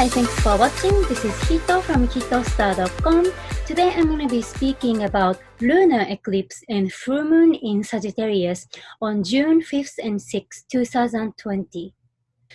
Hi, thanks for watching. This is Hito from HITOSTAR.com. Today I'm going to be speaking about lunar eclipse and full moon in Sagittarius on June 5th and 6th, 2020.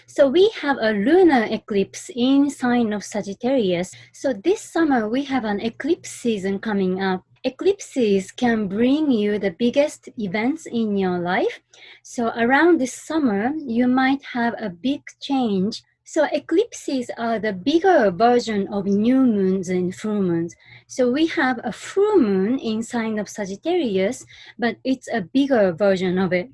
So we have a lunar eclipse in sign of Sagittarius. So this summer we have an eclipse season coming up. Eclipses can bring you the biggest events in your life. So around this summer, you might have a big change. So eclipses are the bigger version of new moons and full moons. So we have a full moon in sign of Sagittarius, but it's a bigger version of it.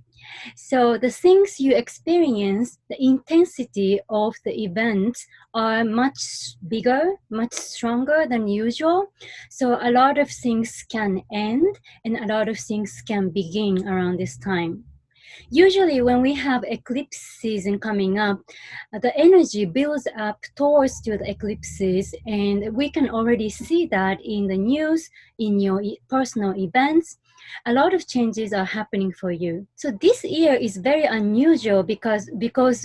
So the things you experience, the intensity of the events are much bigger, much stronger than usual. So a lot of things can end and a lot of things can begin around this time. Usually when we have eclipse season coming up, the energy builds up towards to the eclipses, and we can already see that in the news, in your personal events. A lot of changes are happening for you. So this year is very unusual because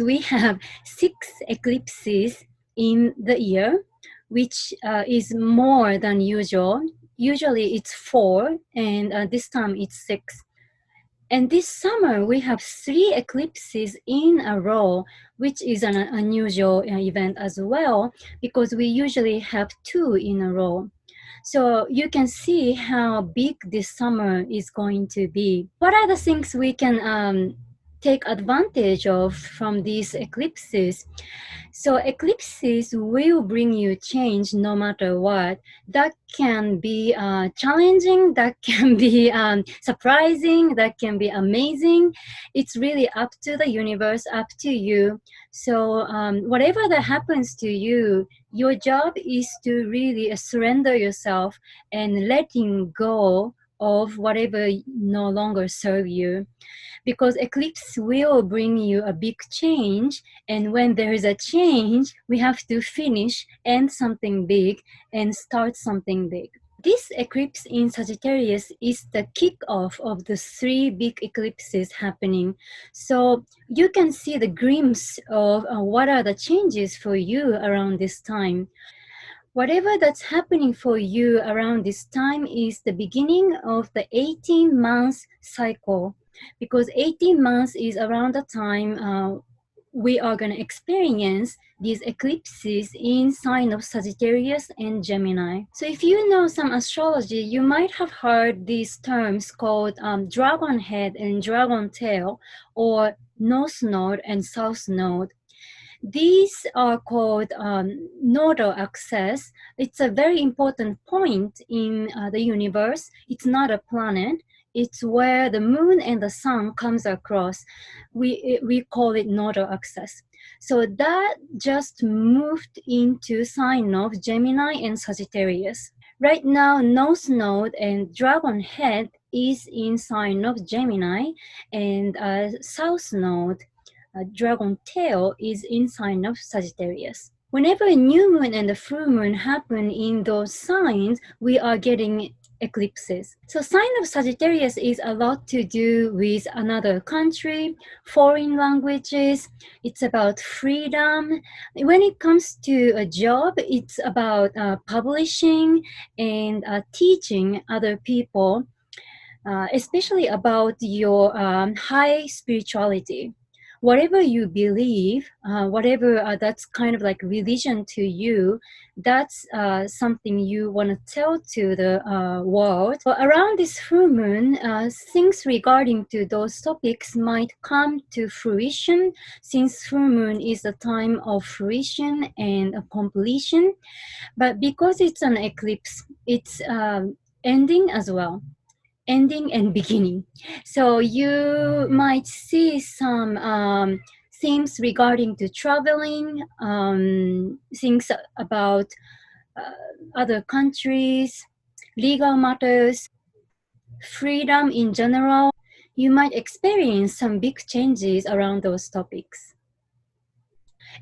we have 6 eclipses in the year, which is more than usual. Usually it's 4, and this time it's 6. And this summer, we have 3 eclipses in a row, which is an unusual event as well, because we usually have 2 in a row. So you can see how big this summer is going to be. What are the things we can take advantage of from these eclipses? So eclipses will bring you change no matter what. That can be challenging, that can be surprising, that can be amazing. It's really up to the universe, up to you. So whatever that happens to you, your job is to really surrender yourself and letting go of whatever no longer serve you. Because eclipse will bring you a big change, and when there is a change, we have to finish, end something big, and start something big. This eclipse in Sagittarius is the kickoff of the 3 big eclipses happening. So you can see the glimpse of what are the changes for you around this time. Whatever that's happening for you around this time is the beginning of the 18-month cycle, because 18 months is around the time we are going to experience these eclipses in sign of Sagittarius and Gemini. So if you know some astrology, you might have heard these terms called dragon head and dragon tail, or north node and south node. These are called nodal axis. It's a very important point in the universe. It's not a planet. It's where the moon and the sun comes across. We call it nodal axis. So that just moved into sign of Gemini and Sagittarius. Right now, North Node and Dragon Head is in sign of Gemini, and South Node, Dragon Tail, is in sign of Sagittarius. Whenever a new moon and a full moon happen in those signs, we are getting eclipses. So sign of Sagittarius is a lot to do with another country, foreign languages. It's about freedom. When it comes to a job, it's about publishing and teaching other people, especially about your high spirituality. Whatever you believe, whatever that's kind of like religion to you, that's something you want to tell to the world. So around this full moon, things regarding to those topics might come to fruition, since full moon is a time of fruition and completion. But because it's an eclipse, it's ending as well. Ending and beginning. So you might see some things regarding to traveling, things about other countries, legal matters, freedom in general. You might experience some big changes around those topics.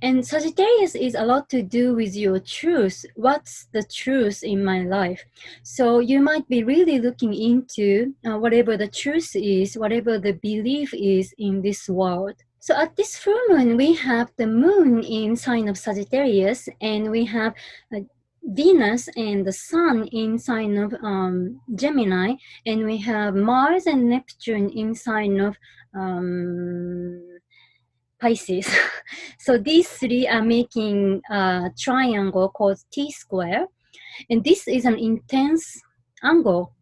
And Sagittarius is a lot to do with your truth. What's the truth in my life? So you might be really looking into whatever the truth is, whatever the belief is in this world. So at this full moon, we have the moon in sign of Sagittarius, and we have Venus and the sun in sign of Gemini, and we have Mars and Neptune in sign of Pisces. So these three are making a triangle called T square, and this is an intense angle.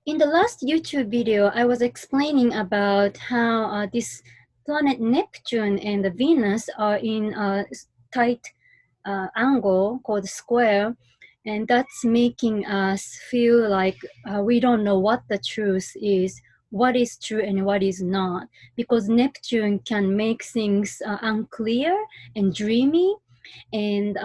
In the last YouTube video, I was explaining about how this planet Neptune and the Venus are in a tight angle called square, and that's making us feel like we don't know what the truth is, what is true and what is not, because Neptune can make things unclear and dreamy. And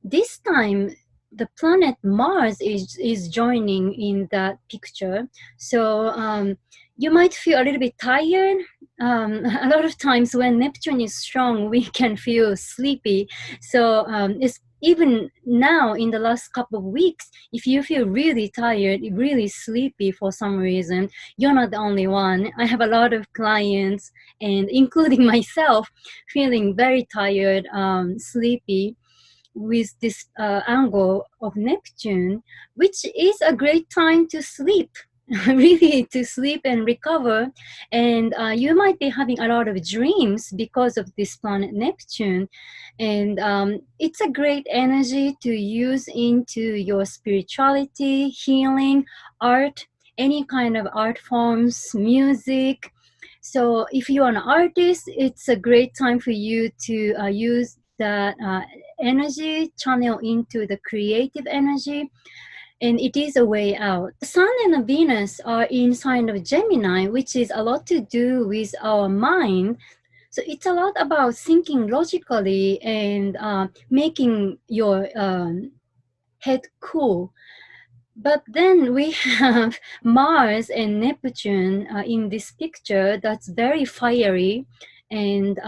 this time, the planet Mars is joining in that picture. So you might feel a little bit tired. A lot of times when Neptune is strong, we can feel sleepy. So it's even now in the last couple of weeks, if you feel really tired, really sleepy for some reason, you're not the only one. I have a lot of clients, and including myself, feeling very tired, sleepy with this angle of Neptune, which is a great time to sleep. Really to sleep and recover. And you might be having a lot of dreams because of this planet Neptune. And it's a great energy to use into your spirituality, healing, art, any kind of art forms, music. So if you're an artist, it's a great time for you to use that energy, channel into the creative energy, and it is a way out. The Sun and the Venus are in sign of Gemini, which is a lot to do with our mind. So it's a lot about thinking logically and making your head cool. But then we have Mars and Neptune in this picture that's very fiery, and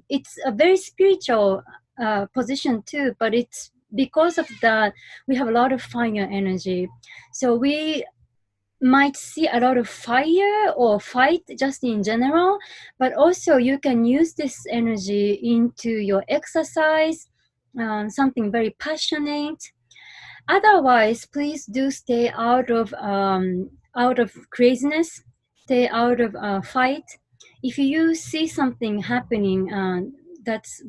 it's a very spiritual position too, but it's because of that we have a lot of fire energy. So we might see a lot of fire or fight just in general, but also you can use this energy into your exercise, something very passionate. Otherwise, please do stay out of craziness, stay out of fight. If you see something happening that's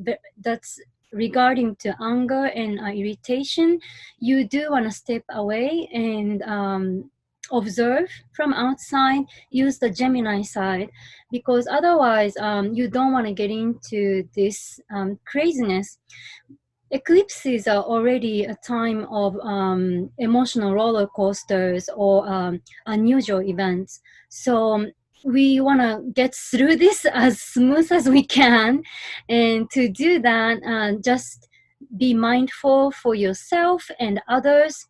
regarding to anger and irritation, you do want to step away and observe from outside. Use the Gemini side, because otherwise you don't want to get into this craziness. Eclipses are already a time of emotional roller coasters or unusual events. So we want to get through this as smooth as we can. And to do that, just be mindful for yourself and others.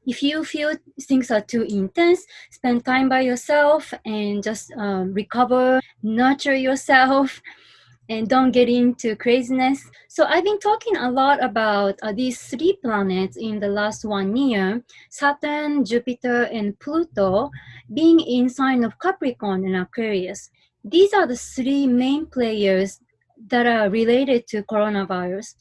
If you feel things are too intense, spend time by yourself and just recover, nurture yourself, and don't get into craziness. So I've been talking a lot about these three planets in the last 1 year, Saturn, Jupiter, and Pluto being in sign of Capricorn and Aquarius. These are the three main players that are related to coronavirus.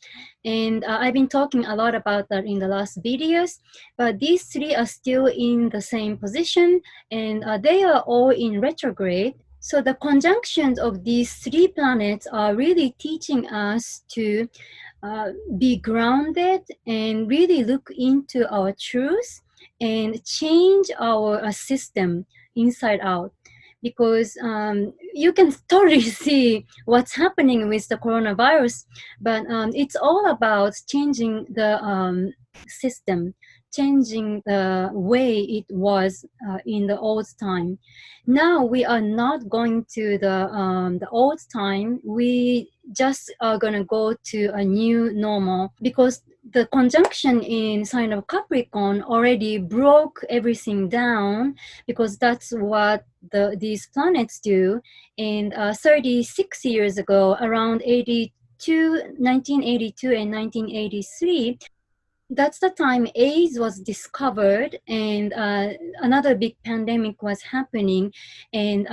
And I've been talking a lot about that in the last videos, but these three are still in the same position, and they are all in retrograde. So the conjunctions of these three planets are really teaching us to be grounded and really look into our truth and change our system inside out. Because you can totally see what's happening with the coronavirus, but it's all about changing the system, changing the way it was in the old time. Now we are not going to the old time. We just are gonna go to a new normal, because the conjunction in sign of Capricorn already broke everything down, because that's what these planets do. And 36 years ago, around 1982 and 1983, that's the time AIDS was discovered, and another big pandemic was happening, and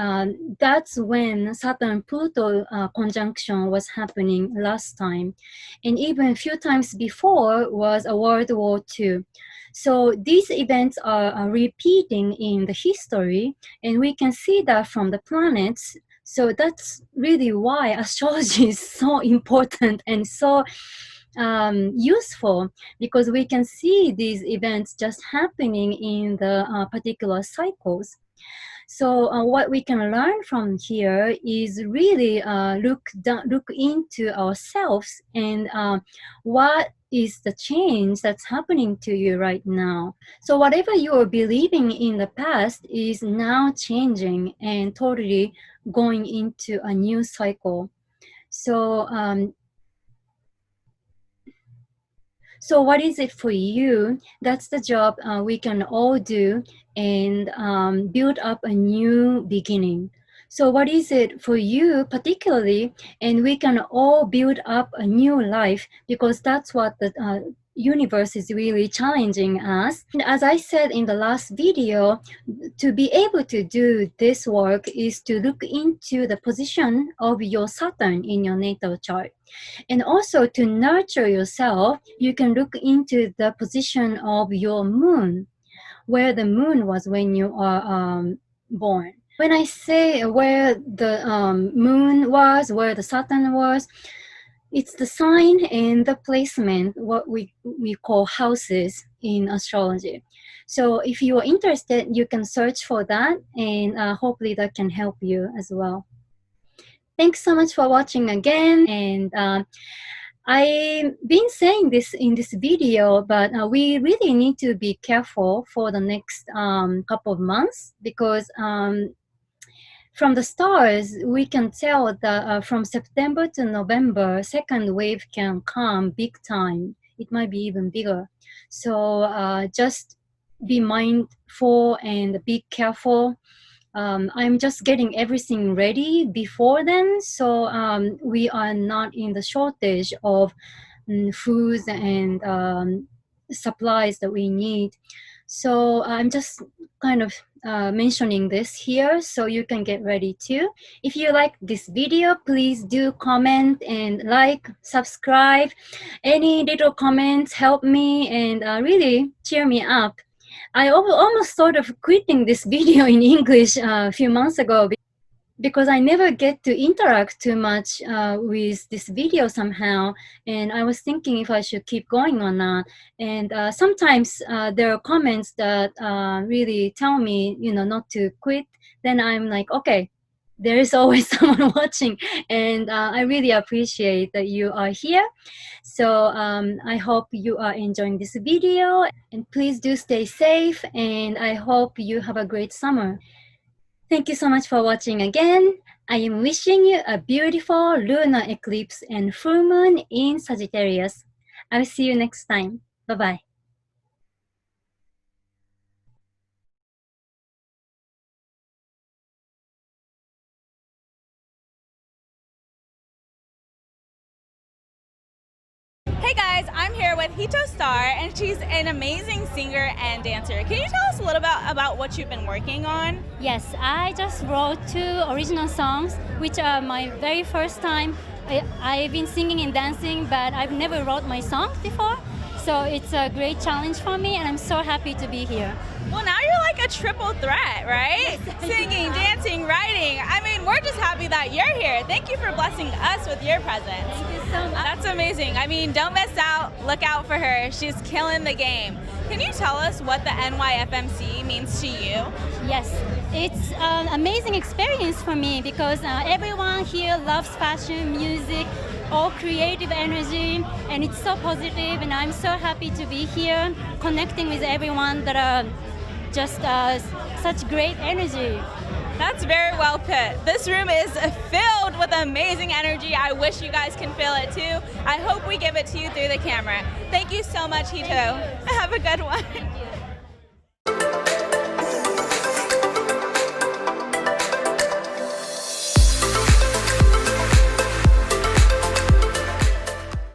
that's when Saturn Pluto conjunction was happening last time, and even a few times before was a World War II. So these events are repeating in the history, and we can see that from the planets. So that's really why astrology is so important and so useful, because we can see these events just happening in the particular cycles. So what we can learn from here is really look into ourselves and what is the change that's happening to you right now. So whatever you were believing in the past is now changing and totally going into a new cycle. So so what is it for you? That's the job we can all do, and build up a new beginning. So what is it for you particularly? And we can all build up a new life, because that's what the universe is really challenging us. And as I said in the last video, to be able to do this work is to look into the position of your Saturn in your natal chart. And also to nurture yourself, you can look into the position of your moon, where the moon was when you are born. When I say where the moon was, where the Saturn was, it's the sign and the placement, what we call houses in astrology. So if you are interested, you can search for that, and hopefully that can help you as well. Thanks so much for watching again. And I've been saying this in this video, but we really need to be careful for the next couple of months, because from the stars, we can tell that from September to November, second wave can come big time. It might be even bigger. So just be mindful and be careful. I'm just getting everything ready before then, so we are not in the shortage of foods and supplies that we need. So I'm just kind of mentioning this here so you can get ready too. If you like this video, please do comment and like, subscribe. Any little comments help me and really cheer me up. I almost thought of quitting this video in English a few months ago, because I never get to interact too much with this video somehow. And I was thinking if I should keep going or not. And sometimes there are comments that really tell me, not to quit. Then I'm like, okay, there is always someone watching. And I really appreciate that you are here. So I hope you are enjoying this video. And please do stay safe. And I hope you have a great summer. Thank you so much for watching again. I am wishing you a beautiful lunar eclipse and full moon in Sagittarius. I'll see you next time. Bye-bye. Hey guys, I'm here with HITO STAR, and she's an amazing singer and dancer. Can you tell us a little bit about what you've been working on? Yes, I just wrote 2 original songs, which are my very first time. I've been singing and dancing, but I've never wrote my songs before. So it's a great challenge for me, and I'm so happy to be here. Well, now you're like a triple threat, right? Yes. Singing, dancing, writing. I mean, we're just happy that you're here. Thank you for blessing us with your presence. Thank you so much. That's amazing. I mean, don't miss out. Look out for her. She's killing the game. Can you tell us what the NYFMC means to you? Yes, it's an amazing experience for me, because everyone here loves fashion, music, all creative energy, and it's so positive, and I'm so happy to be here connecting with everyone that are just such great energy. That's very well put. This room is filled with amazing energy. I wish you guys can feel it too. I hope we give it to you through the camera. Thank you so much, Hito. Have a good one.